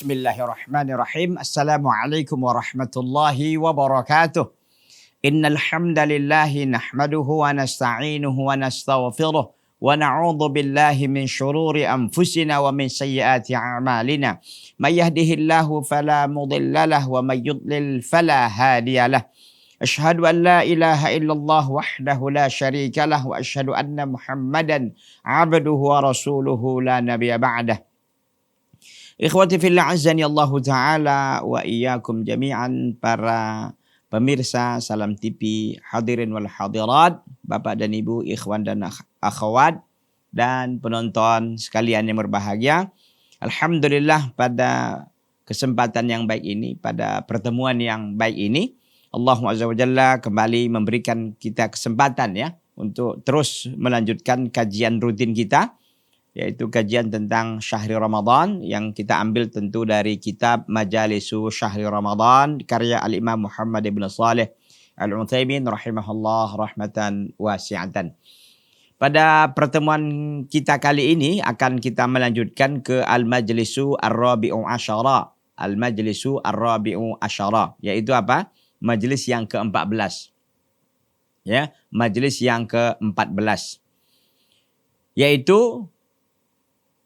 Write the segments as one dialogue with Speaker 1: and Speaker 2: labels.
Speaker 1: Bismillahirrahmanirrahim. Assalamualaikum warahmatullahi wabarakatuh. Innal hamdalillahi nahmaduhu wa nasta'inuhu wa nastaghfiruh wa na'udzu billahi min syururi anfusina wa min sayyiati a'malina. May yahdihillahu fala mudilla lahu wa may yudlil fala hadiyalah. Asyhadu an la ilaha illallah wahdahu la syarika lah wa asyhadu anna Muhammadan 'abduhu wa rasuluhu la nabiyya ba'dah. Ikhwati fillah azani Allah Ta'ala wa iyyakum jami'an, para pemirsa Salam TV hadirin wal hadirat, Bapak dan Ibu, ikhwan dan akhwat, dan penonton sekalian yang berbahagia. Alhamdulillah, pada kesempatan yang baik ini, pada pertemuan yang baik ini, Allah Azza wa Jalla kembali memberikan kita kesempatan ya untuk terus melanjutkan kajian rutin kita, yaitu kajian tentang Syahri Ramadan yang kita ambil tentu dari kitab Majalisu Syahri Ramadan karya Al-Imam Muhammad ibn Salih Al-Utsaimin rahimahullah rahmatan wasi'atan. Pada pertemuan kita kali ini akan kita melanjutkan ke Al-Majlisu Ar-Rabi'u Asyara. Al-Majlisu Ar-Rabi'u Asyara, yaitu apa? Majlis yang ke-14. Ya, majlis yang ke-14. Yaitu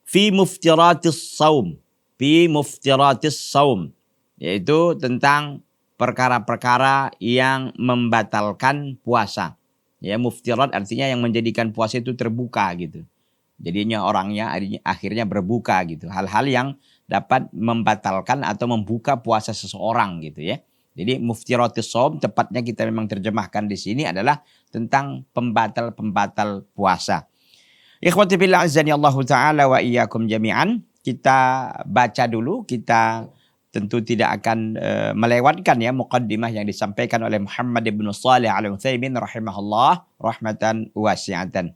Speaker 1: fi muftiratis saum. Fi muftiratis saum. Yaitu tentang perkara-perkara yang membatalkan puasa. Ya, muftirat artinya yang menjadikan puasa itu terbuka gitu. Jadinya orangnya akhirnya berbuka gitu. Hal-hal yang dapat membatalkan atau membuka puasa seseorang gitu ya. Jadi muftiratis saum tepatnya kita memang terjemahkan di sini adalah tentang pembatal-pembatal puasa. Ikhwati fillah azani Allah Ta'ala wa iyyakum jami'an. Kita baca dulu, kita tentu tidak akan melewatkan ya muqaddimah yang disampaikan oleh Muhammad ibn Salih Al-Utsaimin rahimahullah rahmatan wasi'atan.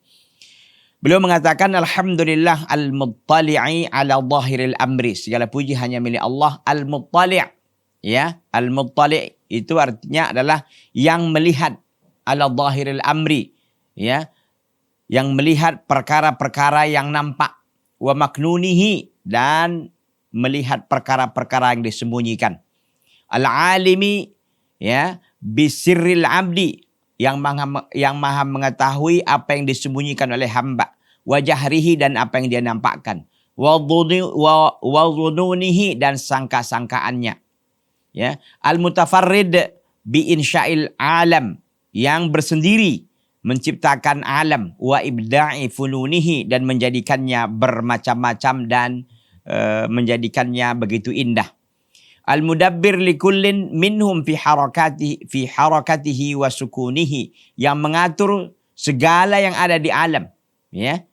Speaker 1: Beliau mengatakan alhamdulillah al-muttali'i ala zahiril amri. Segala puji hanya milik Allah al-muttali'. Ya, al-muttali' itu artinya adalah yang melihat ala zahiril amri, ya, yang melihat perkara-perkara yang nampak, wa maknunihi, dan melihat perkara-perkara yang disembunyikan. Al-alimi, ya, bisirril abdi, yang maha mengetahui apa yang disembunyikan oleh hamba, wa jahrihi, dan apa yang dia nampakkan, wa dhununihi, dan sangka-sangkaannya. Ya, al-mutafarrid bi insya'il alam, yang bersendiri menciptakan alam, wa ibda'i fununihi, dan menjadikannya bermacam-macam dan menjadikannya begitu indah. Al-mudabbir likullin minhum fi harakatihi wa sukunihi, yang mengatur segala yang ada di alam, ya,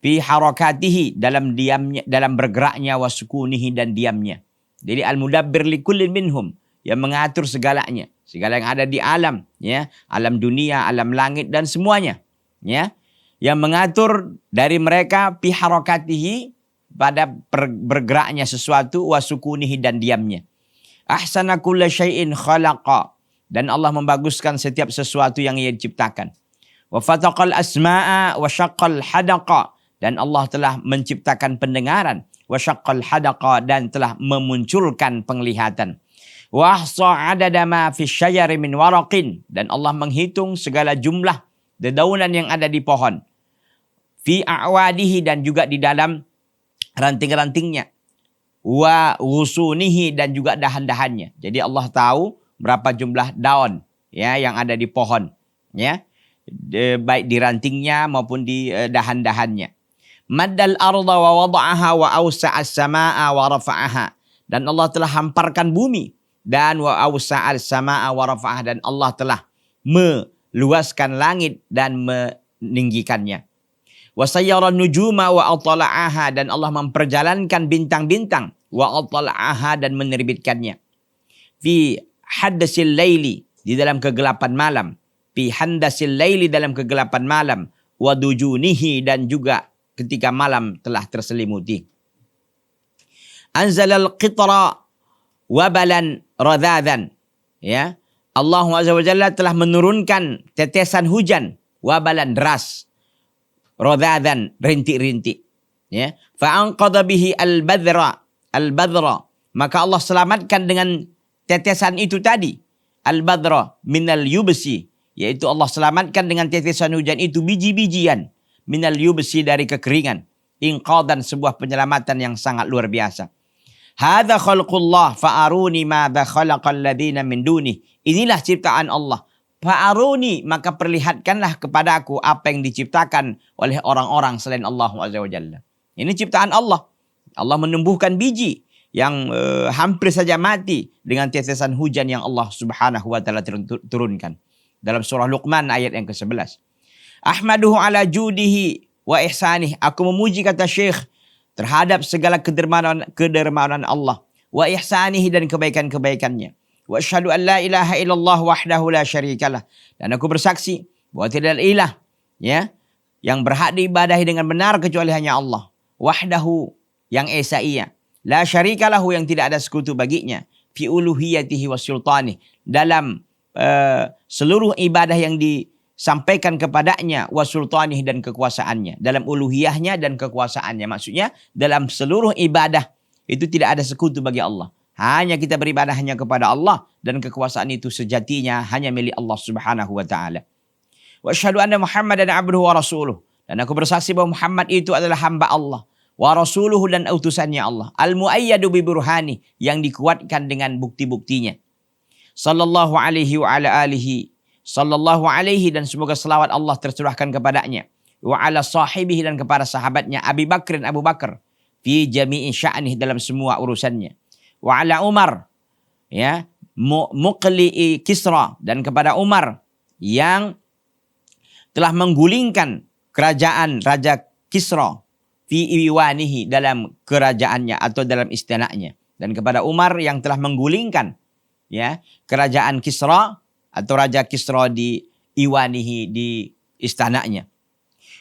Speaker 1: fi harakatihi, dalam diamnya, dalam bergeraknya, wa sukunihi, dan diamnya. Jadi al-mudabbir likullin minhum, yang mengatur segalanya, segala yang ada di alam, ya, alam dunia, alam langit, dan semuanya, ya, yang mengatur dari mereka fi harakatihi, pada bergeraknya sesuatu, wa sukunihi, dan diamnya. Ahsana kulla syai'in khalaqa, dan Allah membaguskan setiap sesuatu yang ia ciptakan. Wa fataqal asma'a wa syaqqal hadaqa, dan Allah telah menciptakan pendengaran, wa syaqqal hadaqa, dan telah memunculkan penglihatan. Wa ahsa adada ma fi syajari min waraqin, dan Allah menghitung segala jumlah dedaunan yang ada di pohon. Fi a'wadihi, dan juga di dalam ranting-rantingnya. Wa ghusunihi, dan juga dahan-dahannya. Jadi Allah tahu berapa jumlah daun ya yang ada di pohon, ya, baik di rantingnya maupun di dahan-dahannya. Maddal arda wa wada'aha wa awsa'as sama'a wa rafa'aha, dan Allah telah hamparkan bumi, dan wa awsa'as sama'a wa rafa'aha, dan Allah telah meluaskan langit dan meninggikannya. Wa sayyara nujuma wa atala'aha, dan Allah memperjalankan bintang-bintang, wa atala'aha, dan menerbitkannya. Fi haddasil laili, di dalam kegelapan malam. Fi handasil laili, dalam kegelapan malam. Wa dujunihi, dan juga ketika malam telah terselimuti. Anzalal qitra wabalan radhadan, ya, Allah Azza wa Jalla telah menurunkan tetesan hujan, wabalan deras, radhadan rintik-rintik, ya, fa anqadha bihi al-badra Maka Allah selamatkan dengan tetesan itu tadi. Al-badra minal yubsi. Yaitu Allah selamatkan dengan tetesan hujan itu biji-bijian. Minal yubsi dari kekeringan. Inqadan sebuah penyelamatan yang sangat luar biasa. Hadza khalqullah fa'aruni madza khalaqal ladzina min dunih. Inilah ciptaan Allah. Fa'aruni, maka perlihatkanlah kepada aku apa yang diciptakan oleh orang-orang selain Allah Azza wa Jalla. Ini ciptaan Allah. Allah menumbuhkan biji yang hampir saja mati dengan tetesan hujan yang Allah Subhanahu wa taala turunkan. Dalam surah Luqman ayat yang ke-11. Ahmaduhu ala judihi wa ihsanih. Aku memuji, kata Syekh, terhadap segala kedermawanan Allah. Wa ihsanihi, dan kebaikan-kebaikannya. Wa asyhadu an la ilaha illallah wahdahu la syarikalah. Dan aku bersaksi bahwa tidak ada ilah yang berhak diibadahi dengan benar kecuali hanya Allah. Wahdahu, yang esa ia. La syarikalahu, yang tidak ada sekutu baginya. Fi uluhiyatihi wa sultanih. Dalam seluruh ibadah yang disampaikan kepadanya, wa sultanih, dan kekuasaannya. Dalam uluhiyahnya dan kekuasaannya. Maksudnya dalam seluruh ibadah itu tidak ada sekutu bagi Allah. Hanya kita beribadah hanya kepada Allah, dan kekuasaan itu sejatinya hanya milik Allah Subhanahu wa taala. Wa asyhadu anna Muhammadan abduhu wa rasuluh. Dan aku bersaksi bahwa Muhammad itu adalah hamba Allah, wa rasuluhu, dan utusannya Allah. Al-muayyadu bi burhani, yang dikuatkan dengan bukti-buktinya. Sallallahu alaihi wa ala alihi. Sallallahu alaihi, dan semoga selawat Allah tercurahkan kepadanya. Wa ala sahibihi, dan kepada sahabatnya Abu Bakar. Fi jami'i sya'nih, dalam semua urusannya. Wa ala Umar, muqli'i Kisra, dan kepada Umar yang telah menggulingkan kerajaan Raja Kisra fi iwanihi, dalam kerajaannya atau dalam istananya. Dan kepada Umar yang telah menggulingkan kerajaan Kisra atau Raja Kisra di iwanihi, di istananya.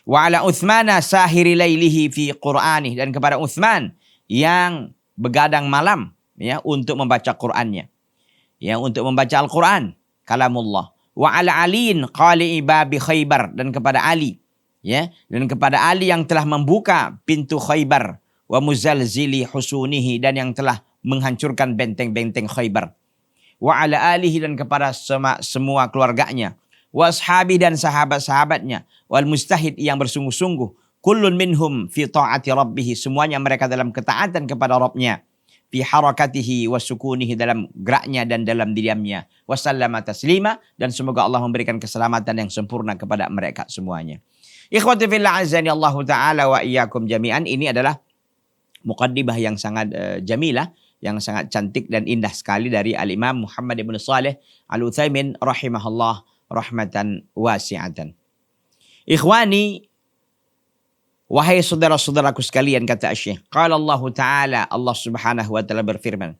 Speaker 1: Wa ala Uthmana sahiri lailihi fi Qur'anih, dan kepada Uthman yang begadang malam untuk membaca Qur'annya. Untuk membaca Al-Quran, kalamullah. Wa ala aliin qali'i babi Khaybar, dan kepada Ali, dan kepada Ali yang telah membuka pintu Khaybar, wa muzalzili husunihi, dan yang telah menghancurkan benteng-benteng Khaybar. Wa ala alihi, dan kepada semua keluarganya. Wa ashabi, dan sahabat-sahabatnya. Wal mustahid, yang bersungguh-sungguh. Kullun minhum fi ta'ati rabbih, semuanya mereka dalam ketaatan kepada Rabbnya. Fi harakatihi wa sukunihi, dalam geraknya dan dalam diamnya. Wa sallama taslima, dan semoga Allah memberikan keselamatan yang sempurna kepada mereka semuanya. Ikhwati fillah azani Allah ta'ala wa iyyakum jami'an. Ini adalah muqaddimah yang sangat jamilah, yang sangat cantik dan indah sekali dari Al-Imam Muhammad ibn Saleh Al-Utsaimin rahimahullah rahmatan wasi'atan. Ikhwani, wahai saudara-saudaraku sekalian, kata Syekh, qala Allah Ta'ala, Allah Subhanahu wa taala berfirman,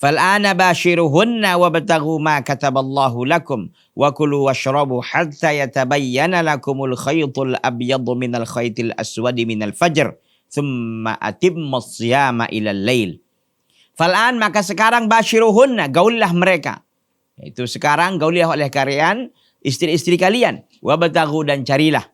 Speaker 1: "Fal'ana bashiruhunna wabtaghu ma kataballahu lakum wa kulu washrabu hatta yatabayyana lakumul khaytul abyadu minal khaytil aswadi minal fajr, thumma atimmus siyama ilal lail." Fal'an, maka sekarang bashiruhunna, gaulilah mereka. Itu sekarang gaulilah oleh kalian istri-istri kalian. Wabtaghu, dan carilah.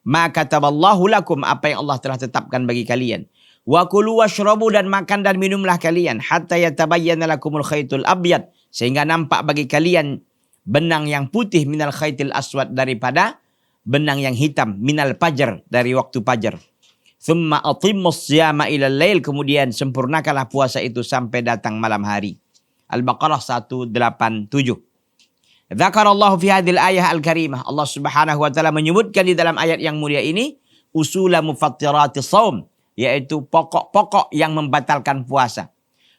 Speaker 1: Ma kataballahu lakum, apa yang Allah telah tetapkan bagi kalian. Wa kulu washrabu, dan makan dan minumlah kalian. Hatta yatabayyana lakumul khaytul abyad, sehingga nampak bagi kalian benang yang putih, minal khaytil aswad, daripada benang yang hitam, minal fajr, dari waktu fajar. Thumma atimmus siyama ilal lail, kemudian sempurnakanlah puasa itu sampai datang malam hari. Al-Baqarah 187. Dzakarallahu fi hadhil ayah al-karimah. Allah Subhanahu wa taala menyebutkan di dalam ayat yang mulia ini usula mufattiratis shaum, yaitu pokok-pokok yang membatalkan puasa.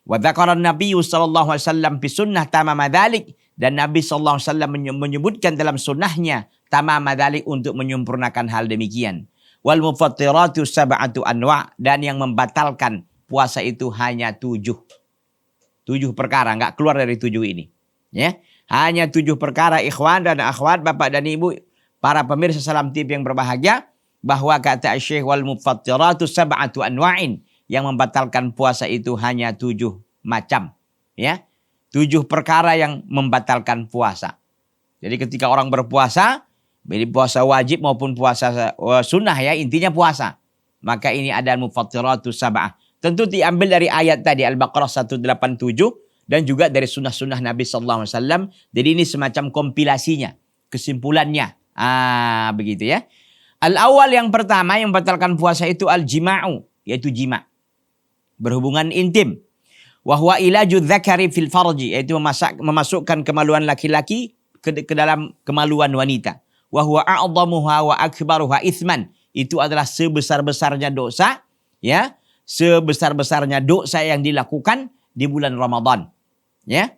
Speaker 1: Wa dzakara Nabi sallallahu alaihi wasallam fi sunnah tamama dzalik, dan Nabi sallallahu alaihi wasallam menyebutkan dalam sunnahnya tamama dzalik, untuk menyempurnakan hal demikian. Wal mufattiratu sab'atu anwa', dan yang membatalkan puasa itu hanya 7 perkara, enggak keluar dari 7 ini. Hanya 7 perkara, ikhwan dan akhwat, bapak dan ibu, para pemirsa Salam TV yang berbahagia, bahwa kata Syekh wal mufattiratu sab'atu anwa'in, yang membatalkan puasa itu hanya 7 macam. 7 perkara yang membatalkan puasa. Jadi ketika orang berpuasa, baik puasa wajib maupun puasa sunnah, intinya puasa, maka ini ada mufattiratu sab'ah, Tentu diambil dari ayat tadi Al-Baqarah 187 dan juga dari sunnah-sunnah Nabi sallallahu alaihi wasallam. Jadi ini semacam kompilasinya, kesimpulannya. Begitu ya. Al-awwal yang pertama yang membatalkan puasa itu al-jima'u, yaitu jima'. Berhubungan intim. Wa huwa ilaju dzakari fil farji, yaitu memasukkan kemaluan laki-laki ke dalam kemaluan wanita. Wa huwa a'dhamuha wa akbaruha itsman. Itu adalah sebesar-besarnya dosa, ya. Sebesar-besarnya dosa yang dilakukan di bulan Ramadan, ya.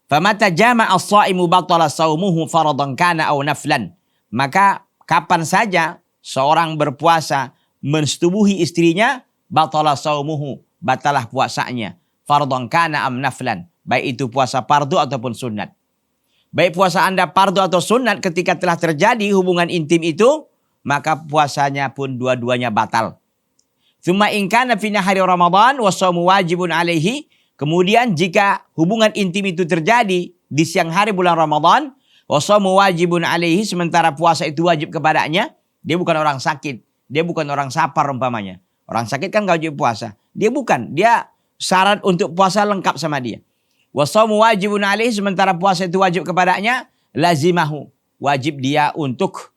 Speaker 1: Famata jama'a as-sha'imu batala shaumuhu faradan kana aw naflan. Maka kapan saja seorang berpuasa mensetubuhi istrinya, batala shaumuhu, batalah puasanya. Fardhan kana am naflan, baik itu puasa fardu ataupun sunat. Baik puasa Anda fardu atau sunat, ketika telah terjadi hubungan intim itu, maka puasanya pun dua-duanya batal. Tsumma in kana fi nahari Ramadan wa shaumu wajibun alaihi. Kemudian jika hubungan intim itu terjadi di siang hari bulan Ramadan, wa shaumu wajibun alaihi, sementara puasa itu wajib kepadanya, dia bukan orang sakit, dia bukan orang sapar umpamanya. Orang sakit kan gak wajib puasa. Dia bukan, dia syarat untuk puasa lengkap sama dia. Wa shaumu wajibun alaihi, sementara puasa itu wajib kepadanya, lazimahu, wajib dia untuk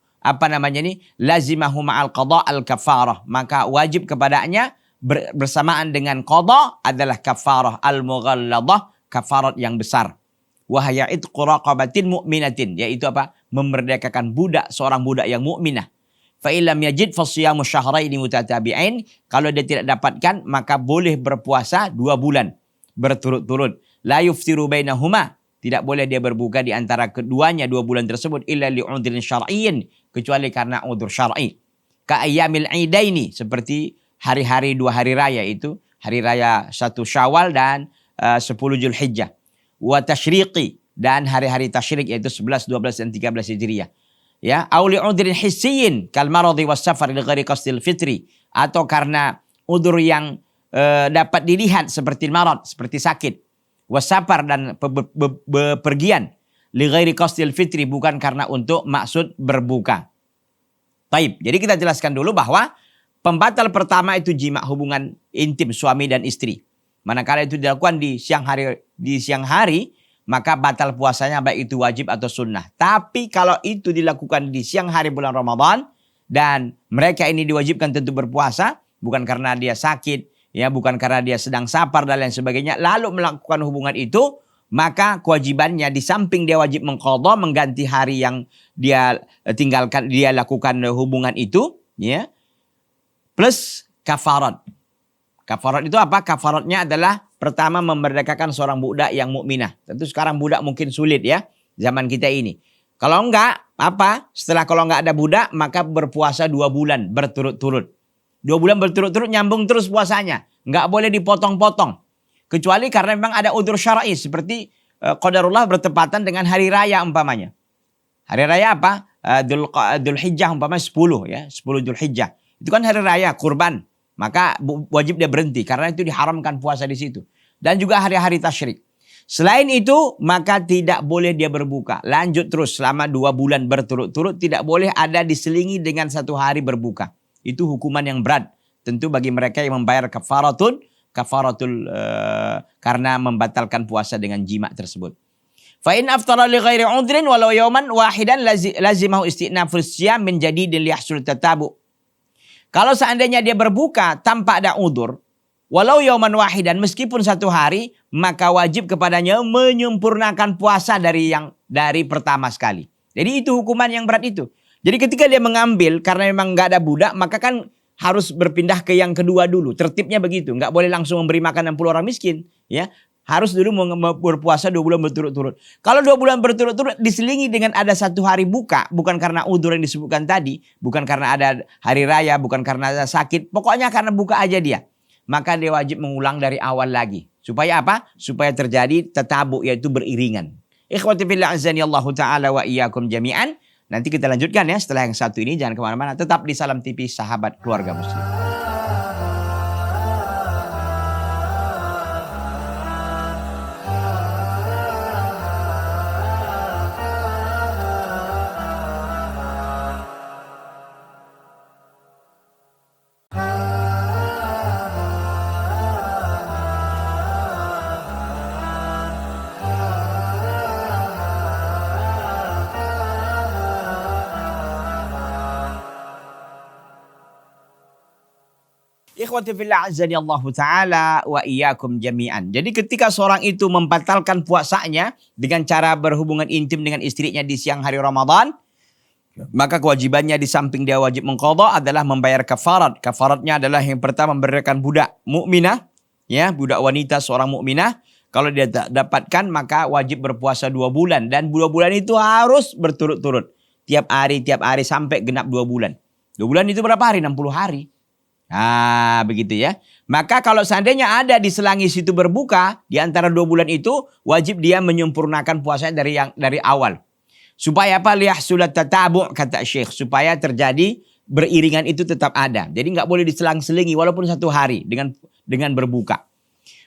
Speaker 1: lazimahu ma'al qada al kafarah, maka wajib kepadanya bersamaan dengan qada adalah kafarah al mughalladah, kafarat yang besar. Wahaya itqu raqabatin mu'minatin, yaitu apa? Memerdekakan budak, seorang budak yang mukminah. Fa illam yajid fasiyamu syahraini mutatabi'ain, kalau dia tidak dapatkan maka boleh berpuasa 2 bulan berturut-turut. La yuftiru bainahuma, tidak boleh dia berbuka di antara keduanya 2 bulan tersebut illa li'udhrin syar'iyyin, kecuali karena udzur syar'i. Ka ayyamil idaini, seperti hari-hari 2 hari raya, itu hari raya 1 Syawal dan 10 Zulhijjah. Wa tasyriqi, dan hari-hari tasyrik yaitu 11, 12 dan 13 Hijriah. Ya, au li'udhrin hissiyyin kal maradi was safar li ghairi qasdil fitri, atau karena udzur yang dapat dilihat seperti marad, seperti sakit, wasafar dan bepergian, li ghairi qasdil fitri, bukan karena untuk maksud berbuka. Taib. Jadi kita jelaskan dulu bahwa pembatal pertama itu jima, hubungan intim suami dan istri. Manakala itu dilakukan di siang hari, maka batal puasanya baik itu wajib atau sunnah. Tapi kalau itu dilakukan di siang hari bulan Ramadan dan mereka ini diwajibkan tentu berpuasa, bukan karena dia sakit, ya, bukan karena dia sedang sapar dan lain sebagainya, lalu melakukan hubungan itu, maka kewajibannya di samping dia wajib mengqadha, mengganti hari yang dia tinggalkan, dia lakukan hubungan itu, ya, plus kafarat. Kafarat itu apa? Kafaratnya adalah pertama memerdekakan seorang budak yang mukminah. Tentu sekarang budak mungkin sulit ya, zaman kita ini. Kalau enggak, apa? Setelah kalau enggak ada budak, maka berpuasa 2 bulan berturut-turut. 2 bulan berturut-turut nyambung terus puasanya. Enggak boleh dipotong-potong. Kecuali karena memang ada udzur syar'i, seperti qadarullah bertepatan dengan hari raya umpamanya. Hari raya apa? Dzulhijjah umpamanya 10 ya, 10 Dzulhijjah. Itu kan hari raya kurban. Maka wajib dia berhenti karena itu diharamkan puasa di situ. Dan juga hari-hari tasyrik. Selain itu, maka tidak boleh dia berbuka. Lanjut terus selama 2 bulan berturut-turut, tidak boleh ada diselingi dengan 1 hari berbuka. Itu hukuman yang berat. Tentu bagi mereka yang membayar kafaratul karena membatalkan puasa dengan jima tersebut. Fa in aftara li ghairi udhrin walau yawman wahidan lazimahu istinafus siyam min jadidin liyahsul tatabu. Kalau seandainya dia berbuka tanpa ada udzur, walau yauman wahidan, meskipun 1 hari, maka wajib kepadanya menyempurnakan puasa dari pertama sekali. Jadi itu hukuman yang berat itu. Jadi ketika dia mengambil karena memang nggak ada budak, maka kan harus berpindah ke yang kedua dulu. Tertibnya begitu, nggak boleh langsung memberi makan 60 orang miskin, ya. Harus dulu berpuasa 2 bulan berturut-turut. Kalau 2 bulan berturut-turut diselingi dengan ada 1 hari buka, bukan karena udzur yang disebutkan tadi, bukan karena ada hari raya, bukan karena ada sakit, pokoknya karena buka aja dia, maka dia wajib mengulang dari awal lagi. Supaya apa? Supaya terjadi tatabu, yaitu beriringan. Ikhwati fillah azani Allah ta'ala wa iyyakum jami'an. Nanti kita lanjutkan ya setelah yang satu ini. Jangan kemana-mana, tetap di Salam TV Sahabat Keluarga Muslim. ikhwati fillah azani Allah Ta'ala wa iyyakum jami'an. Jadi ketika seorang itu membatalkan puasanya dengan cara berhubungan intim dengan istrinya di siang hari Ramadan, maka kewajibannya di samping dia wajib mengqadha adalah membayar kafarat. Kafaratnya adalah yang pertama memberikan budak mukminah, ya, budak wanita seorang mukminah. Kalau dia tak dapatkan maka wajib berpuasa 2 bulan dan 2 bulan itu harus berturut-turut. Tiap hari sampai genap 2 bulan. 2 bulan itu berapa hari? 60 hari. Begitu ya. Maka kalau seandainya ada di selangi situ berbuka di antara 2 bulan itu, wajib dia menyempurnakan puasanya dari awal. Supaya apa? Liyahsulat tatabu' kata Syekh. Supaya terjadi beriringan itu tetap ada. Jadi nggak boleh diselang-selingi walaupun 1 hari dengan berbuka.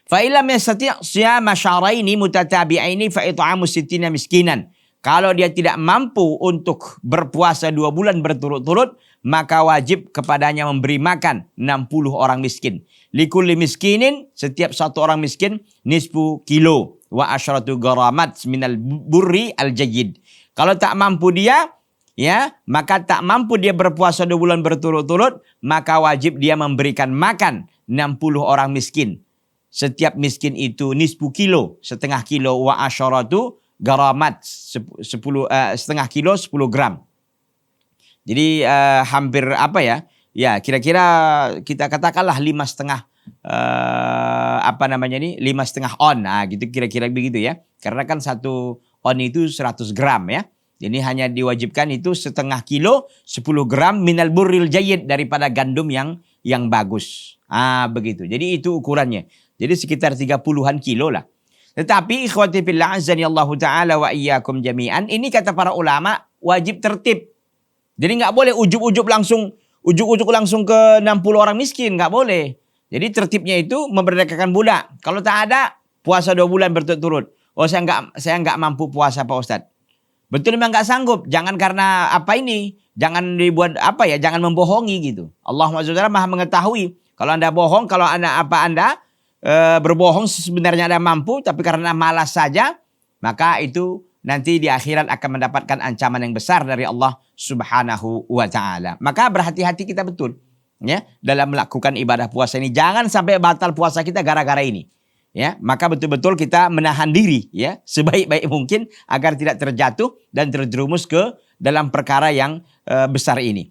Speaker 1: Fa illam yastati' siyama syahraini mutatabi'aini fa it'amu sittina miskinan. Kalau dia tidak mampu untuk berpuasa 2 bulan berturut-turut, maka wajib kepadanya memberi makan 60 orang miskin. Likulli miskinin, setiap satu orang miskin, nisfu kilo wa asyratu garamat minal burri al-jayyid. Kalau tak mampu dia, ya, maka tak mampu dia berpuasa 2 bulan berturut-turut, maka wajib dia memberikan makan 60 orang miskin. Setiap miskin itu nisfu kilo, setengah kilo, wa asyaratu garamat, setengah kilo 10 gram. Jadi hampir apa ya? Ya kira-kira kita katakanlah 5,5 5,5 on. Gitu kira-kira begitu ya. Karena kan 1 on itu 100 gram ya. Jadi hanya diwajibkan itu setengah kilo 10 gram minal burril jayyid, daripada gandum yang bagus. Begitu. Jadi itu ukurannya. Jadi sekitar 30-an kilo lah. Tetapi ikhwati fillah azani Allah Ta'ala wa iyyakum jami'an, ini kata para ulama wajib tertib. Jadi nggak boleh ujuk-ujuk langsung ke 60 orang miskin, nggak boleh. Jadi tertibnya itu memerdekakan budak. Kalau tak ada, puasa 2 bulan berturut-turut. Oh saya nggak mampu puasa Pak Ustadz. Betul memang nggak sanggup. Jangan karena apa ini, jangan dibuat jangan membohongi gitu. Allah SWT maha mengetahui. Kalau Anda bohong, kalau Anda berbohong sebenarnya Anda mampu, tapi karena malas saja, maka itu nanti di akhirat akan mendapatkan ancaman yang besar dari Allah Subhanahu wa Ta'ala. Maka berhati-hati kita betul ya dalam melakukan ibadah puasa ini. Jangan sampai batal puasa kita gara-gara ini. Ya, maka betul-betul kita menahan diri ya sebaik-baik mungkin agar tidak terjatuh dan terjerumus ke dalam perkara yang besar ini.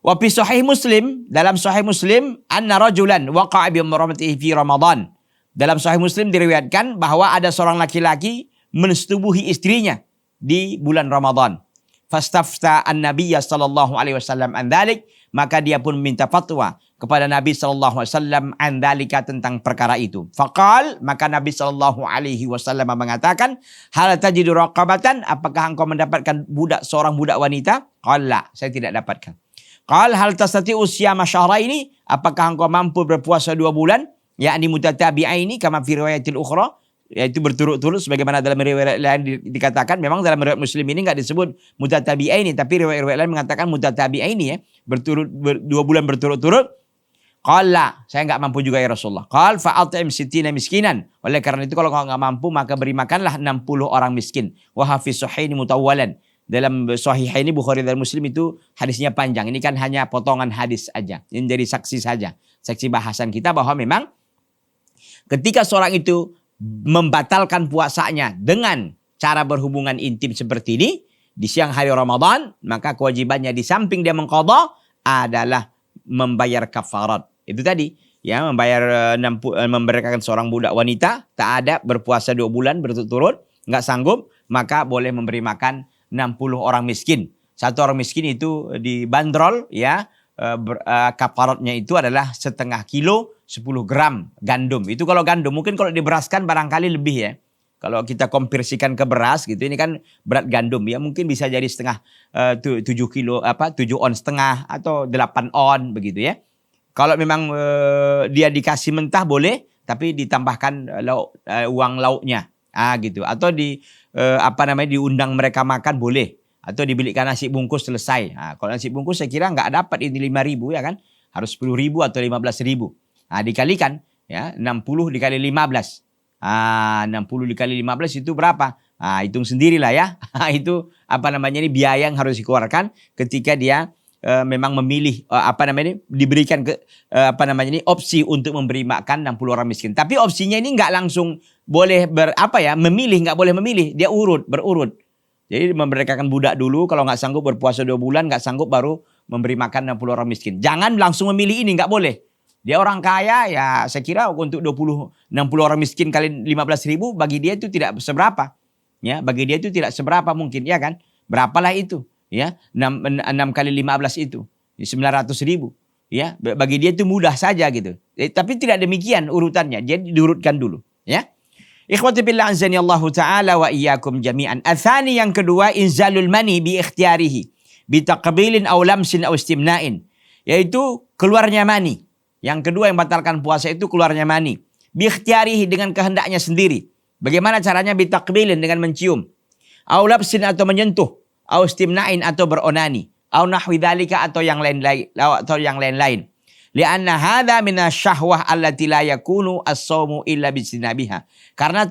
Speaker 1: Wa fi sahih Muslim, dalam sahih Muslim, anna rajulan waqa'a bi imra'atihi fi Ramadan. Dalam sahih Muslim diriwayatkan bahwa ada seorang laki-laki mensetubuhi istrinya di bulan Ramadan. Fastafta an-nabiyya sallallahu alaihi wasallam an dzalik, maka dia pun minta fatwa kepada Nabi sallallahu alaihi wasallam an dzalika, tentang perkara itu. Faqal, maka Nabi sallallahu alaihi wasallam mengatakan, hal tajidu raqabatan, apakah engkau mendapatkan seorang budak wanita? Qala, saya tidak dapatkan. Qal hal tastati'u siyama syahraini, apakah engkau mampu berpuasa 2 bulan? Yakni mutatabi'aini kama fi riwayatil ukhra, yaitu berturut-turut sebagaimana dalam riwayat lain dikatakan. Memang dalam riwayat Muslim ini enggak disebut mutatabi'aini, tapi riwayat lain mengatakan mutatabi'aini ya, 2 bulan berturut-turut. Qala, saya enggak mampu juga ya Rasulullah. Qal fa'at'im sittina miskinan. Oleh karena itu kalau kau enggak mampu maka beri makanlah 60 orang miskin. Wa hafiz sahihaini mutawwalan. Dalam Sahihaini Bukhari dan Muslim itu hadisnya panjang. Ini kan hanya potongan hadis aja. Ini jadi saksi saja. Saksi bahasan kita bahwa memang ketika seorang itu membatalkan puasanya dengan cara berhubungan intim seperti ini di siang hari Ramadan, maka kewajibannya di samping dia mengqadha adalah membayar kafarat. Itu tadi ya, memberdayakan seorang budak wanita, tak ada berpuasa 2 bulan berturut-turut, nggak sanggup, maka boleh memberi makan 60 orang miskin. 1 orang miskin itu dibanderol ya, kafaratnya itu adalah setengah kilo 10 gram gandum. Itu kalau gandum. Mungkin kalau diberaskan barangkali lebih ya. Kalau kita konversikan ke beras gitu, ini kan berat gandum ya, mungkin bisa jadi setengah 7 on setengah atau 8 on begitu ya. Kalau memang dia dikasih mentah boleh, tapi ditambahkan uang lauknya. Gitu. Atau diundang mereka makan boleh. Atau dibelikan nasi bungkus selesai. Kalau nasi bungkus saya kira nggak dapat ini 5.000 ya kan. Harus 10.000 atau 15.000. Dikalikan ya, 60 dikali 15. 60 dikali 15 itu berapa? Hitung sendirilah ya. Itu ini biaya yang harus dikeluarkan ketika dia memang memilih diberikan opsi untuk memberi makan 60 orang miskin. Tapi opsinya ini nggak langsung boleh memilih, nggak boleh memilih, dia berurut. Jadi memerdekakan budak dulu, kalau nggak sanggup berpuasa 2 bulan, nggak sanggup baru memberi makan 60 orang miskin. Jangan langsung memilih ini, nggak boleh. Dia orang kaya, ya saya kira untuk 60 orang miskin kali 15.000 bagi dia itu tidak seberapa. Ya, bagi dia itu tidak seberapa mungkin, ya kan? Berapalah itu? Ya, 6 kali 15 itu 900.000. Ya, bagi dia itu mudah saja gitu. Tapi tidak demikian urutannya. Jadi diurutkan dulu, ya. Ikhwati billah azani Allah taala wa iyyakum jami'an. Atsani, yang kedua, inzalul mani bi ikhtiyarihi bi taqbilin aw lamsin aw istimna'in, yaitu keluarnya mani. Yang kedua yang batalkan puasa itu keluarnya mani bi ikhtiyarihi, dengan kehendaknya sendiri. Bagaimana caranya? Bi taqbilin, dengan mencium, aw lamsin atau menyentuh, aw istimna'in atau beronani, aw nahwi dzalika atau yang lain-lain. Lianna hadza minasyahwah allati la yakunu as-shaumu illa bisinabiha. Karena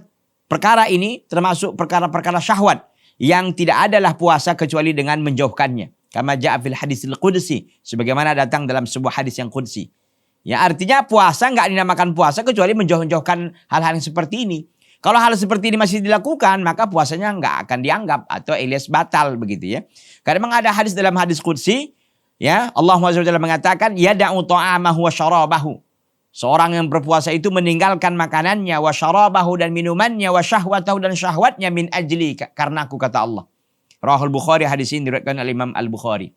Speaker 1: perkara ini termasuk perkara-perkara syahwat yang tidak adalah puasa kecuali dengan menjauhkannya. Kama ja'a fil hadisil qudsi, sebagaimana datang dalam sebuah hadis yang qudsi. Ya, artinya puasa enggak dinamakan puasa kecuali menjauhkan hal-hal yang seperti ini. Kalau hal seperti ini masih dilakukan, maka puasanya enggak akan dianggap atau alias batal begitu ya. Karena memang ada hadis dalam hadis qudsi, ya, Allah SWT mengatakan yada'u ta'amahu wa syarabahu. Seorang yang berpuasa itu meninggalkan makanannya, wa syarabahu, dan minumannya, wa syahwatahu, dan syahwatnya, min ajli, karena aku, kata Allah. Rahul Bukhari, hadis ini diriwayatkan oleh Imam Al-Bukhari.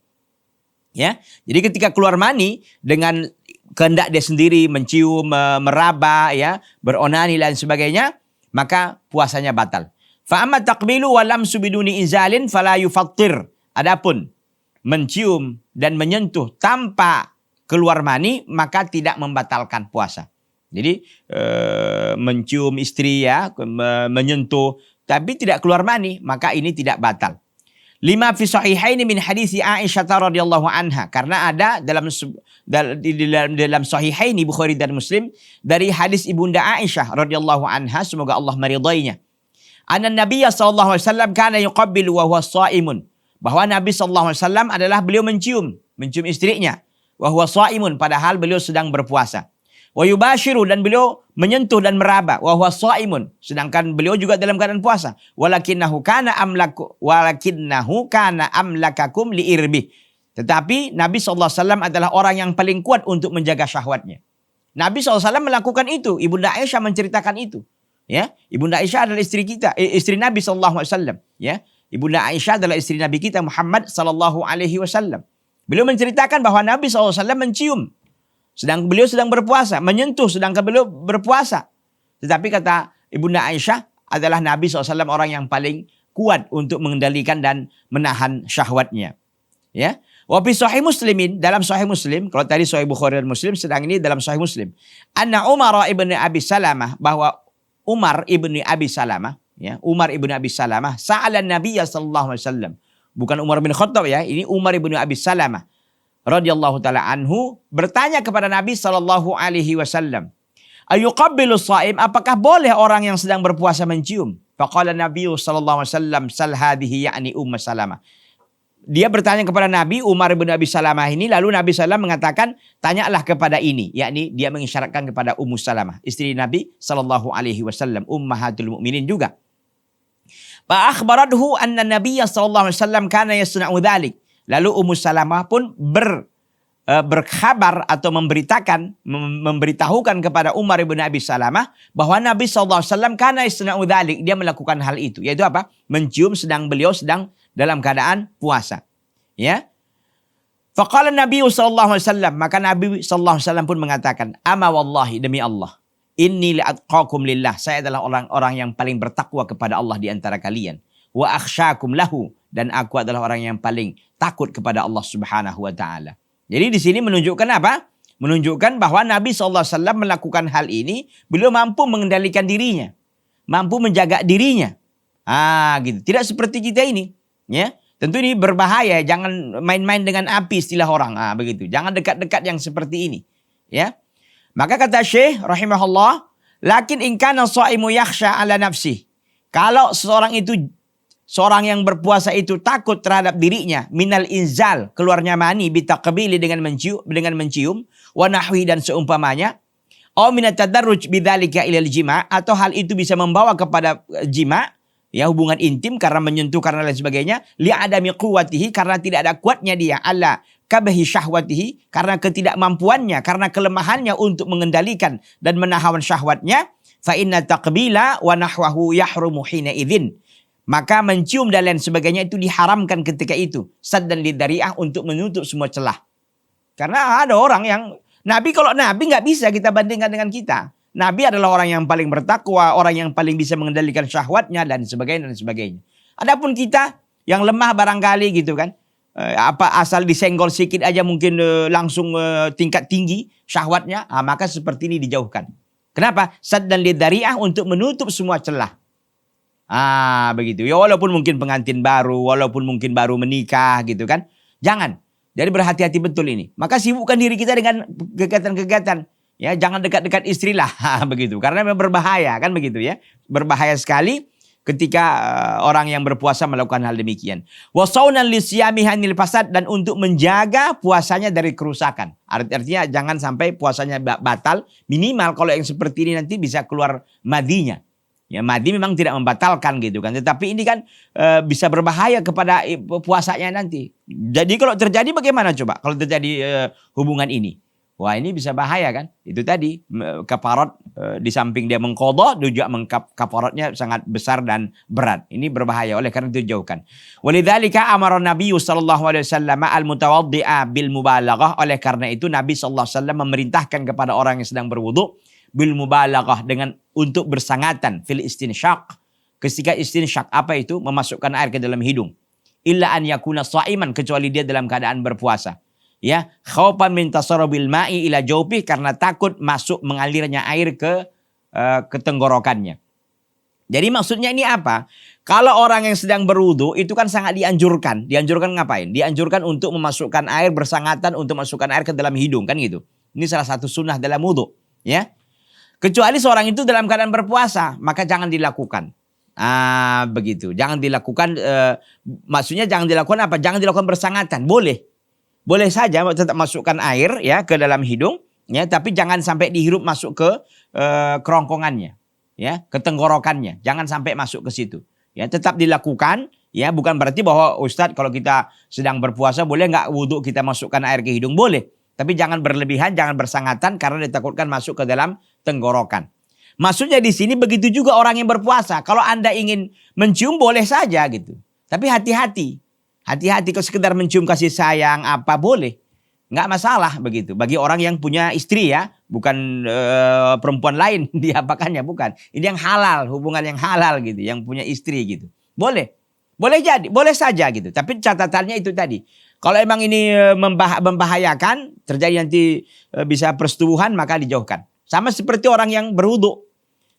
Speaker 1: Ya, jadi ketika keluar mani dengan kehendak dia sendiri, mencium, meraba, ya, beronani dan sebagainya, maka puasanya batal. Fa amma taqbilu wa lamsu biduni inzalin fala yufattir. Adapun mencium dan menyentuh tanpa keluar mani, maka tidak membatalkan puasa. Jadi mencium istri, ya, menyentuh tapi tidak keluar mani, maka ini tidak batal. 5 fi sahihaini min hadisi Aisyah radhiyallahu anha, karena ada dalam sahihaini Bukhari dan Muslim dari hadis ibunda Aisyah radhiyallahu anha, semoga Allah meridainya. Anna Nabiy sallallahu alaihi wasallam kana yuqabbilu wa huwa shaimun, bahwa Nabi sallallahu alaihi wasallam adalah beliau mencium istrinya, wa huwa shaimun, padahal beliau sedang berpuasa. Wa yubashiru, dan beliau menyentuh dan meraba, wa huwa shaimun, sedangkan beliau juga dalam keadaan puasa. Walakinnahu kana amlakakum liirbi. Tetapi Nabi SAW adalah orang yang paling kuat untuk menjaga syahwatnya. Nabi SAW melakukan itu. Ibunda Aisyah menceritakan itu. Ya, Ibunda Aisyah adalah istri kita, istri Nabi SAW. Ya, Ibunda Aisyah adalah istri Nabi kita Muhammad SAW. Beliau menceritakan bahwa Nabi SAW mencium sedang beliau sedang berpuasa, menyentuh sedangkan beliau berpuasa. Tetapi kata Ibunda Aisyah adalah Nabi SAW orang yang paling kuat untuk mengendalikan dan menahan syahwatnya. Ya. Wa fi sahih Muslimin, dalam sahih Muslim, kalau tadi sahih Bukhari dan Muslim, sedang ini dalam sahih Muslim. Anna Umar ibn Abi Salamah, bahwa Umar ibn Abi Salamah, ya, Umar ibn Abi Salamah sa'ala Nabi sallallahu alaihi wasallam. Bukan Umar bin Khattab, ya, ini Umar ibn Abi Salamah radhiyallahu taala anhu bertanya kepada Nabi sallallahu alaihi wasallam, ayuqabbilu shaim, apakah boleh orang yang sedang berpuasa mencium? Faqala Nabi sallallahu alaihi wasallam, sal hadhihi, yakni Ummu Salamah. Dia bertanya kepada Nabi, Umar bin Abi Salamah ini, lalu Nabi SAW mengatakan, tanyalah kepada ini, yakni dia mengisyaratkan kepada Ummu Salamah, istri Nabi sallallahu alaihi wasallam, ummahatul mukminin juga. Fa akhbarathu anna Nabiy sallallahu alaihi wasallam kana yasna'u dzalik. Lalu Ummu Salamah pun berkabar atau memberitahukan kepada Umar bin Abi Salamah bahwa Nabi SAW kana yasna'u dzalik, dia melakukan hal itu, yaitu apa? Mencium beliau sedang dalam keadaan puasa. Ya. Faqala Nabi sallallahu alaihi wasallam, maka Nabi sallallahu alaihi wasallam pun mengatakan, ama wallahi, demi Allah, inni li'atqakum lillah, saya adalah orang-orang yang paling bertakwa kepada Allah di antara kalian. Wa akhsyakum lahu, dan aku adalah orang yang paling takut kepada Allah Subhanahu wa taala. Jadi di sini menunjukkan apa? Menunjukkan bahwa Nabi SAW melakukan hal ini, beliau mampu mengendalikan dirinya, mampu menjaga dirinya. Gitu. Tidak seperti kita ini, ya. Tentu ini berbahaya, jangan main-main dengan api, istilah orang. Begitu. Jangan dekat-dekat yang seperti ini, ya. Maka kata Syekh rahimahullah, lakin in kana shaimu yakhsha ala nafsih. Kalau seseorang itu seorang yang berpuasa itu takut terhadap dirinya minal inzal, keluarnya mani, bitaqbili dengan mencium, wa nahwi dan seumpamanya, au minat tadarruj bidzalika ilal jima', atau hal itu bisa membawa kepada jima', ya hubungan intim karena menyentuh karena lain sebagainya, li adami quwwatihi, karena tidak ada kuatnya dia, ala kabahi syahwatihi, karena ketidakmampuannya, karena kelemahannya untuk mengendalikan dan menahan syahwatnya, fa inna taqbila wa nahwahu yahrumu hina idzin, maka mencium dan lain sebagainya itu diharamkan ketika itu, saddan lidari'ah, untuk menutup semua celah. Karena ada orang yang kalau Nabi nggak bisa kita bandingkan dengan kita. Nabi adalah orang yang paling bertakwa, orang yang paling bisa mengendalikan syahwatnya dan sebagainya. Adapun kita yang lemah barangkali gitu kan, asal disenggol sedikit aja mungkin langsung tingkat tinggi syahwatnya, maka seperti ini dijauhkan. Kenapa? Saddan lidari'ah, untuk menutup semua celah. Begitu. Ya walaupun mungkin pengantin baru, walaupun mungkin baru menikah gitu kan. Jangan. Jadi berhati-hati betul ini. Maka sibukkan diri kita dengan kegiatan-kegiatan. Ya, jangan dekat-dekat istri lah. Begitu. Karena memang berbahaya kan begitu ya. Berbahaya sekali ketika orang yang berpuasa melakukan hal demikian. Wa saunan lisiyami hanil fasad, dan untuk menjaga puasanya dari kerusakan. Artinya jangan sampai puasanya batal. Minimal kalau yang seperti ini nanti bisa keluar madinya. Ya, madi memang tidak membatalkan gitu kan. Tetapi ini kan bisa berbahaya kepada puasanya nanti. Jadi kalau terjadi bagaimana coba? Kalau terjadi hubungan ini. Wah, ini bisa bahaya kan. Itu tadi kafarat, di samping dia mengqadha, juga kafaratnya sangat besar dan berat. Ini berbahaya, oleh karena itu jauhkan. Walidzalika amara Nabi sallallahu alaihi wasallam al-mutawaddi'a bil mubalaghah. Oleh karena itu Nabi sallallahu alaihi wasallam memerintahkan kepada orang yang sedang berwudu bil mubalaghah, dengan untuk bersangatan fil istinsyaq. Ketika istinsyaq, apa itu? Memasukkan air ke dalam hidung. Illa an yakuna sha'iman, kecuali dia dalam keadaan berpuasa. Ya, khaufan min tasarrubil ma'i ila jawfi, karena takut masuk mengalirnya air ke tenggorokannya. Jadi maksudnya ini apa? Kalau orang yang sedang berwudu itu kan sangat dianjurkan. Dianjurkan ngapain? Dianjurkan untuk memasukkan air bersangatan, untuk masukkan air ke dalam hidung kan gitu. Ini salah satu sunnah dalam wudu, ya. Kecuali seorang itu dalam keadaan berpuasa, maka jangan dilakukan. Begitu. Jangan dilakukan, maksudnya jangan dilakukan apa? Jangan dilakukan bersangatan. Boleh saja tetap masukkan air ya ke dalam hidung, ya, tapi jangan sampai dihirup masuk ke kerongkongannya, ya, ke tenggorokannya. Jangan sampai masuk ke situ. Ya, tetap dilakukan, ya, bukan berarti bahwa Ustadz kalau kita sedang berpuasa boleh nggak wudhu kita masukkan air ke hidung? Boleh. Tapi jangan berlebihan, jangan bersangatan karena ditakutkan masuk ke dalam tenggorokan. Maksudnya di sini begitu juga orang yang berpuasa. Kalau Anda ingin mencium boleh saja gitu. Tapi hati-hati. Hati-hati, kalau sekedar mencium kasih sayang apa boleh. Nggak masalah begitu. Bagi orang yang punya istri ya. Bukan perempuan lain diapakannya, bukan. Ini yang halal, hubungan yang halal gitu. Yang punya istri gitu. Boleh. Boleh jadi, boleh saja gitu. Tapi catatannya itu tadi. Kalau emang ini membahayakan, terjadi nanti bisa persetubuhan, maka dijauhkan. Sama seperti orang yang berwudu.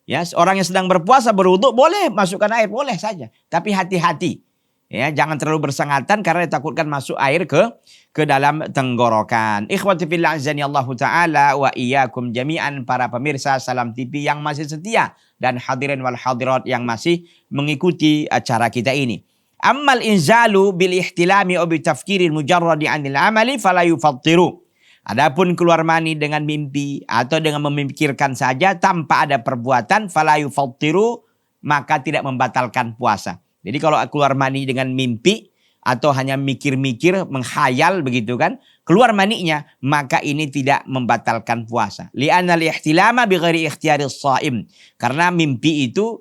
Speaker 1: Ya, orang yang sedang berpuasa berwudu boleh masukkan air, boleh saja. Tapi hati-hati. Ya, jangan terlalu bersangatan karena ditakutkan masuk air ke dalam tenggorokan. Ikhwati fillah azani Allah taala wa iyyakum jami'an, para pemirsa Salam TV yang masih setia dan hadirin wal hadirat yang masih mengikuti acara kita ini. Ammal inzalu bil ihtilami aw bi tafkiril mujarradi 'anil amali fala yufattiru. Adapun keluar mani dengan mimpi atau dengan memikirkan saja tanpa ada perbuatan, fala yufattiru, maka tidak membatalkan puasa. Jadi kalau keluar mani dengan mimpi atau hanya mikir-mikir, menghayal begitu kan, keluar maninya, maka ini tidak membatalkan puasa. Li'anna al-ihtilama bi ghairi ikhtiyaris shaim. Karena mimpi itu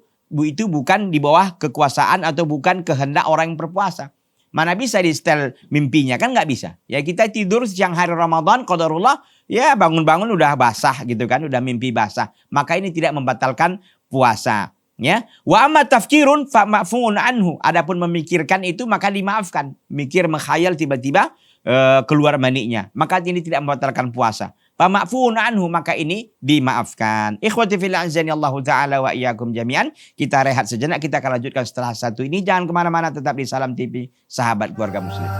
Speaker 1: bukan di bawah kekuasaan atau bukan kehendak orang yang berpuasa. Mana bisa di setel mimpinya, kan nggak bisa. Ya kita tidur siang hari Ramadan, qadarullah, ya bangun-bangun udah basah gitu kan, udah mimpi basah. Maka ini tidak membatalkan puasa. Ya, wa amma tafkirun fa ma'fuun anhu. Adapun memikirkan itu maka dimaafkan. Mikir menghayal tiba-tiba keluar maninya, maka ini tidak membatalkan puasa. Fa ma'fuun anhu, maka ini dimaafkan. Ikhwati fillah azani Allah taala wa iyyakum jami'an. Kita rehat sejenak, kita akan lanjutkan setelah satu ini. Jangan kemana-mana, tetap di Salam TV, sahabat keluarga muslim.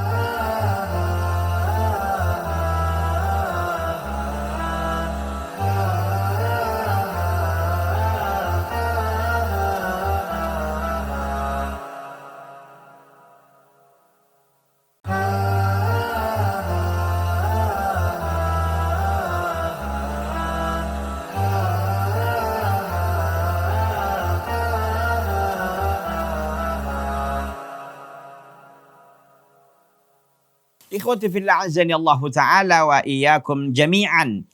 Speaker 1: Ikhwati fillah azani Allah Ta'ala wa iyyakum jami'an.